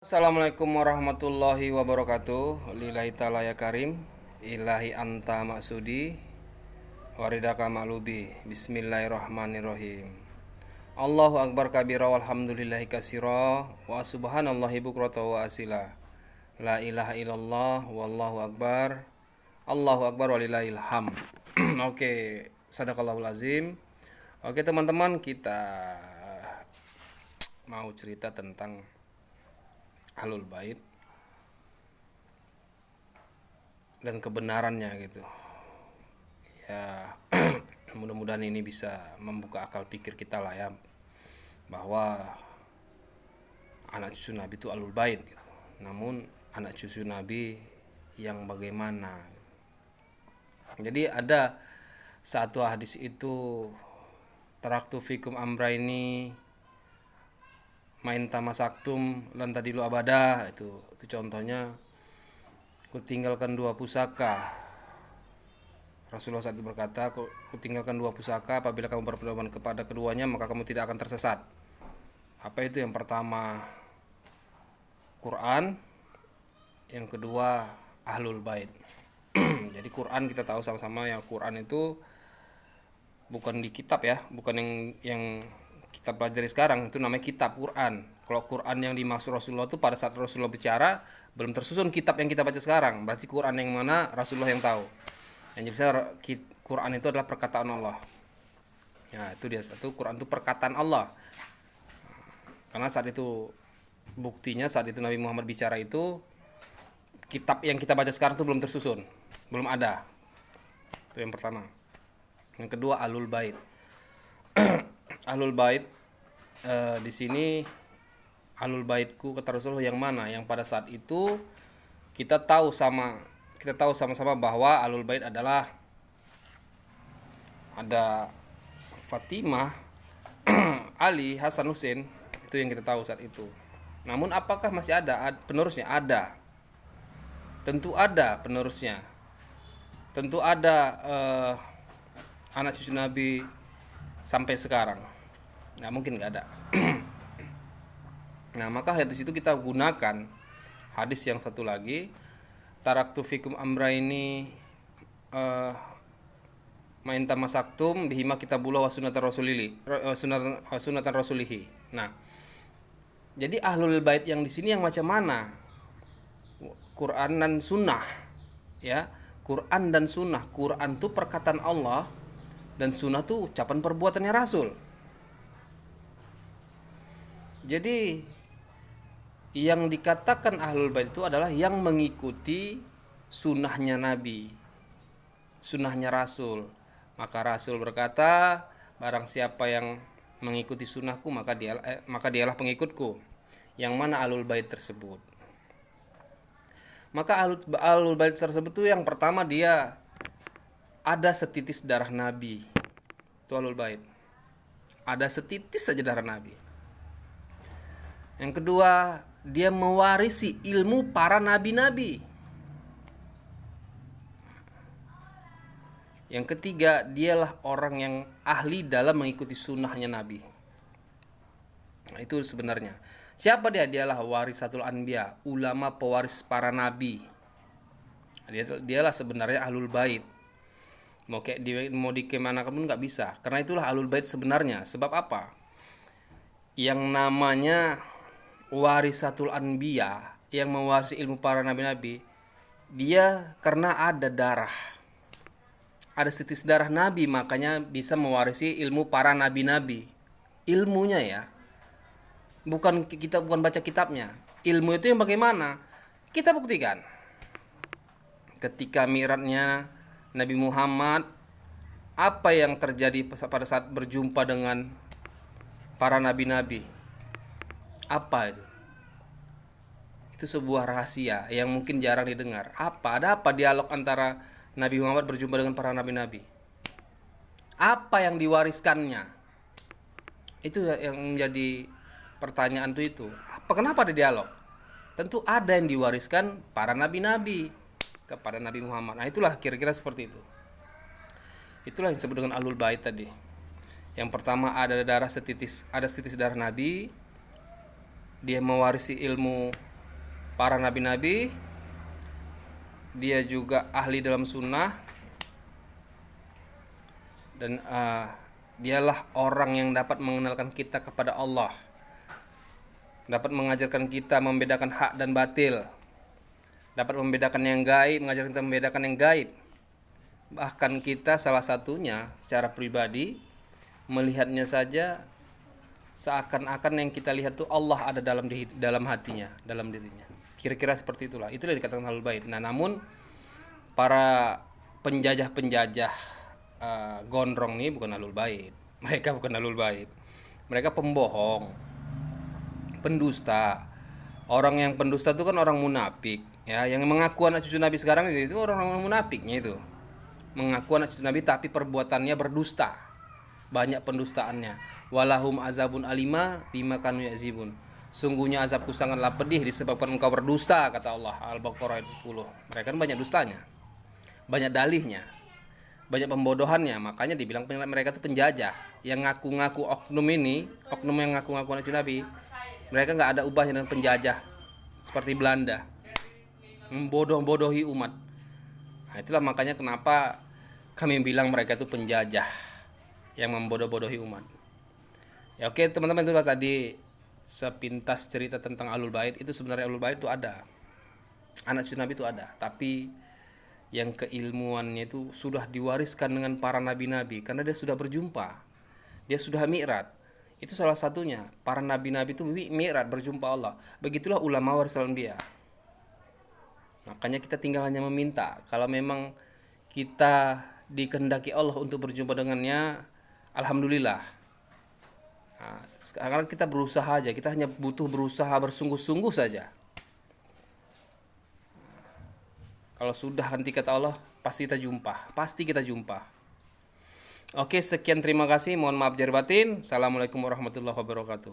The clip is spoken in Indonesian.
Assalamualaikum warahmatullahi wabarakatuh. Lillahi ta'ala ya karim, ilahi anta maksudi, waridaka ma'lubi. Bismillahirrahmanirrahim. Allahu akbar kabira walhamdulillahi kasira, wa subhanallahi bukrata wa asila. La ilaha illallah wallahu akbar. Allahu akbar walillahil ham. Oke, sadaqallahul azim. Oke teman-teman, kita mau cerita tentang Ahlul Bait dan kebenarannya gitu ya. Mudah-mudahan ini bisa membuka akal pikir kita lah ya, bahwa anak cucu Nabi itu Ahlul Bait gitu. Namun anak cucu Nabi yang bagaimana? Jadi ada satu hadis itu, taraktu fikum amraini main tamasaktum lan tadilu abada, itu contohnya, kutinggalkan dua pusaka. Rasulullah SAW berkata, kutinggalkan dua pusaka, apabila kamu berpedoman kepada keduanya maka kamu tidak akan tersesat. Apa itu? Yang pertama Quran, yang kedua Ahlul Bait. Jadi Quran kita tahu sama-sama, yang Quran itu bukan di kitab ya, bukan yang kita pelajari sekarang, itu namanya kitab Quran. Kalau Quran yang dimaksud Rasulullah itu pada saat Rasulullah bicara belum tersusun kitab yang kita baca sekarang. Berarti Quran yang mana Rasulullah yang tahu. Yang jelas Quran itu adalah perkataan Allah. Ya, itu dia, satu, Quran itu perkataan Allah. Karena saat itu, buktinya saat itu Nabi Muhammad bicara itu, kitab yang kita baca sekarang itu belum tersusun, belum ada. Itu yang pertama. Yang kedua Ahlul Bait. Ahlul Bait, di sini Ahlul Baitku kata Rasulullah yang mana? Yang pada saat itu kita tahu sama-sama bahwa Ahlul Bait adalah ada Fatimah, Ali, Hasan, Husain. Itu yang kita tahu saat itu. Namun apakah masih ada penerusnya? Ada. Tentu ada penerusnya. Tentu ada anak cucu Nabi sampai sekarang. Nggak mungkin nggak ada. Nah, maka hadis itu kita gunakan hadis yang satu lagi, taraktu fikum amraini main tamasaktum bihima kitabullah wa sunnatan rasulihi. Nah, jadi Ahlul Bait yang di sini yang macam mana? Quran dan sunnah ya. Quran dan sunnah. Quran itu perkataan Allah dan sunnah itu ucapan perbuatannya Rasul. Jadi yang dikatakan Ahlul Bait itu adalah yang mengikuti sunnahnya Nabi, sunnahnya Rasul. Maka Rasul berkata, barang siapa yang mengikuti sunnahku maka dialah pengikutku. Yang mana Ahlul Bait tersebut? Maka Ahlul Bait tersebut itu yang pertama, dia ada setitis darah Nabi. Itu Ahlul Bait. Ada setitis saja darah Nabi. Yang kedua, dia mewarisi ilmu para nabi-nabi. Yang ketiga, dialah orang yang ahli dalam mengikuti sunnahnya Nabi. Nah, itu sebenarnya. Siapa dia? Dialah warisatul anbiya, ulama pewaris para nabi. Dialah sebenarnya Ahlul Bait. Mau di kemana pun nggak bisa, karena itulah Ahlul Bait sebenarnya. Sebab apa? Yang namanya warisatul anbiya, yang mewarisi ilmu para nabi-nabi, dia karena ada darah, ada titis darah nabi, makanya bisa mewarisi ilmu para nabi-nabi. Ilmunya ya, bukan baca kitabnya. Ilmu itu yang bagaimana? Kita buktikan ketika mi'rajnya Nabi Muhammad, apa yang terjadi pada saat berjumpa dengan para nabi-nabi? Apa itu? Itu sebuah rahasia yang mungkin jarang didengar. Ada apa dialog antara Nabi Muhammad berjumpa dengan para nabi-nabi? Apa yang diwariskannya? Itu yang menjadi pertanyaan itu. Kenapa ada dialog? Tentu ada yang diwariskan para nabi-nabi kepada Nabi Muhammad. Nah, itulah kira-kira seperti itu. Itulah yang disebut dengan Ahlul Bait tadi. Yang pertama ada setitis darah Nabi. Dia mewarisi ilmu para nabi-nabi, dia juga ahli dalam sunnah, dan dialah orang yang dapat mengenalkan kita kepada Allah, dapat mengajarkan kita membedakan hak dan batil, dapat membedakan yang gaib, mengajarkan kita membedakan yang gaib. Bahkan kita salah satunya secara pribadi melihatnya saja seakan-akan yang kita lihat tuh Allah ada dalam hatinya, dalam dirinya. Kira-kira seperti itulah. Itulah dikatakan ahlul bait. Nah, namun para penjajah-penjajah gondrong ini bukan ahlul bait. Mereka bukan ahlul bait. Mereka pembohong, pendusta. Orang yang pendusta itu kan orang munafik, ya. Yang mengaku anak cucu Nabi sekarang itu orang-orang munafiknya itu. Mengaku anak cucu Nabi tapi perbuatannya berdusta. Banyak pendustaannya. Walahum azabun alima bima kanu yazibun. Sungguhnya azabku sangatlah pedih disebabkan engkau berdusta, kata Allah. Al-Baqarah ayat 10. Mereka kan banyak dustanya, banyak dalihnya, banyak pembodohannya. Makanya dibilang mereka itu penjajah. Yang ngaku-ngaku oknum ini, oknum yang ngaku-ngaku anak cucu Nabi, mereka nggak ada ubahnya dengan penjajah seperti Belanda, membodoh-bodohi umat. Nah, itulah makanya kenapa kami bilang mereka itu penjajah yang membodoh-bodohi umat. Ya, oke teman-teman, itulah tadi sepintas cerita tentang ahlul bait. Itu sebenarnya ahlul bait itu ada, anak cucu Nabi itu ada, tapi yang keilmuannya itu sudah diwariskan dengan para nabi-nabi karena dia sudah berjumpa, dia sudah mi'raj. Itu salah satunya, para nabi-nabi itu mi'raj, berjumpa Allah. Begitulah ulama warisatul anbiya. Makanya kita tinggal hanya meminta. Kalau memang kita dikehendaki Allah untuk berjumpa dengannya, alhamdulillah. Nah, sekarang kita berusaha aja, kita hanya butuh berusaha bersungguh-sungguh saja. Kalau sudah nanti kata Allah, pasti kita jumpa. Oke, sekian, terima kasih. Mohon maaf lahir batin. Assalamualaikum warahmatullahi wabarakatuh.